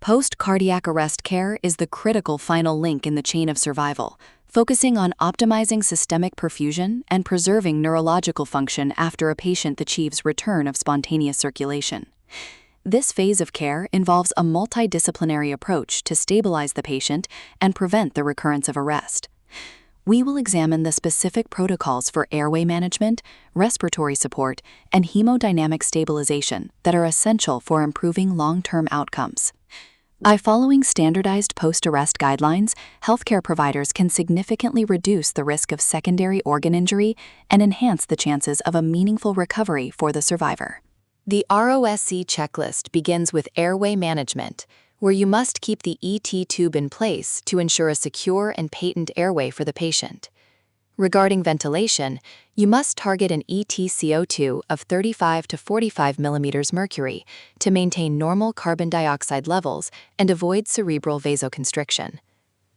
Post-cardiac arrest care is the critical final link in the chain of survival, focusing on optimizing systemic perfusion and preserving neurological function after a patient achieves return of spontaneous circulation. This phase of care involves a multidisciplinary approach to stabilize the patient and prevent the recurrence of arrest. We will examine the specific protocols for airway management, respiratory support, and hemodynamic stabilization that are essential for improving long-term outcomes. By following standardized post-arrest guidelines, healthcare providers can significantly reduce the risk of secondary organ injury and enhance the chances of a meaningful recovery for the survivor. The ROSC checklist begins with airway management, where you must keep the ET tube in place to ensure a secure and patent airway for the patient. Regarding ventilation, you must target an EtCO2 of 35 to 45 mm mercury to maintain normal carbon dioxide levels and avoid cerebral vasoconstriction.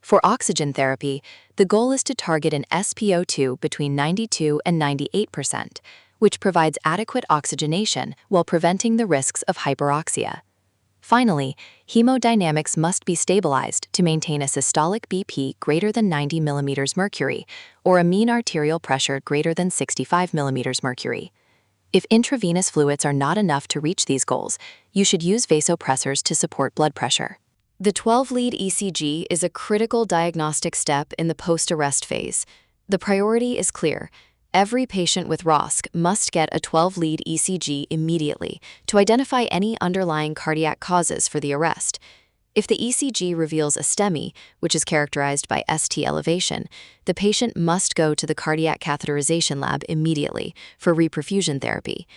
For oxygen therapy, the goal is to target an SpO2 between 92 and 98%, which provides adequate oxygenation while preventing the risks of hyperoxia. Finally, hemodynamics must be stabilized to maintain a systolic BP greater than 90 mm mercury or a mean arterial pressure greater than 65 mm mercury. If intravenous fluids are not enough to reach these goals, you should use vasopressors to support blood pressure. The 12-lead ECG is a critical diagnostic step in the post-arrest phase. The priority is clear. Every patient with ROSC must get a 12-lead ECG immediately to identify any underlying cardiac causes for the arrest. If the ECG reveals a STEMI, which is characterized by ST elevation, the patient must go to the cardiac catheterization lab immediately for reperfusion therapy.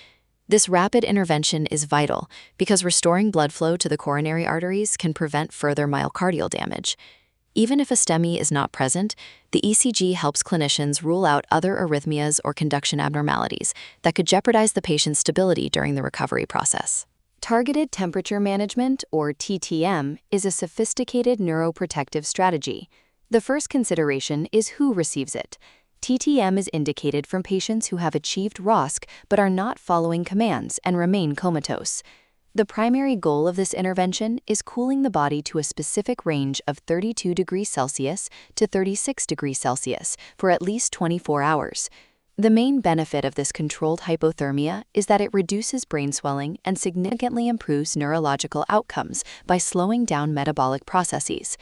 This rapid intervention is vital because restoring blood flow to the coronary arteries can prevent further myocardial damage. Even if a STEMI is not present, the ECG helps clinicians rule out other arrhythmias or conduction abnormalities that could jeopardize the patient's stability during the recovery process. Targeted temperature management, or TTM, is a sophisticated neuroprotective strategy. The first consideration is who receives it. TTM is indicated from patients who have achieved ROSC but are not following commands and remain comatose. The primary goal of this intervention is cooling the body to a specific range of 32 degrees Celsius to 36 degrees Celsius for at least 24 hours. The main benefit of this controlled hypothermia is that it reduces brain swelling and significantly improves neurological outcomes by slowing down metabolic processes.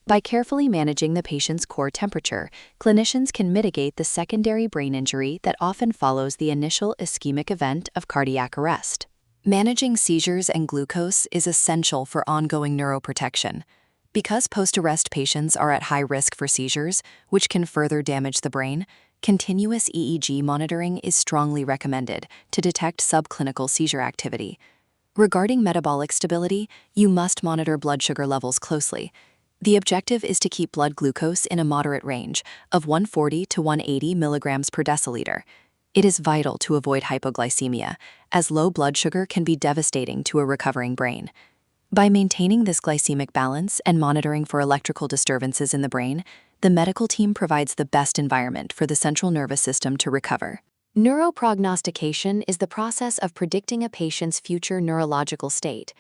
By carefully managing the patient's core temperature, clinicians can mitigate the secondary brain injury that often follows the initial ischemic event of cardiac arrest. Managing seizures and glucose is essential for ongoing neuroprotection. Because post-arrest patients are at high risk for seizures, which can further damage the brain, continuous EEG monitoring is strongly recommended to detect subclinical seizure activity. Regarding metabolic stability, you must monitor blood sugar levels closely. The objective is to keep blood glucose in a moderate range of 140 to 180 milligrams per deciliter. It is vital to avoid hypoglycemia, as low blood sugar can be devastating to a recovering brain. By maintaining this glycemic balance and monitoring for electrical disturbances in the brain, the medical team provides the best environment for the central nervous system to recover. Neuroprognostication is the process of predicting a patient's future neurological state.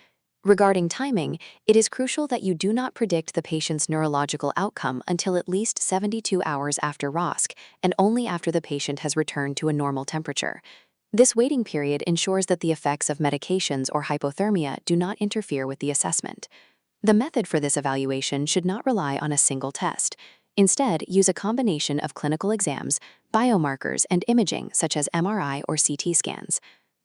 Regarding timing, it is crucial that you do not predict the patient's neurological outcome until at least 72 hours after ROSC and only after the patient has returned to a normal temperature. This waiting period ensures that the effects of medications or hypothermia do not interfere with the assessment. The method for this evaluation should not rely on a single test. Instead, use a combination of clinical exams, biomarkers, and imaging such as MRI or CT scans.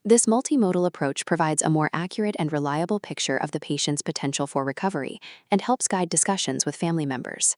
This multimodal approach provides a more accurate and reliable picture of the patient's potential for recovery and helps guide discussions with family members.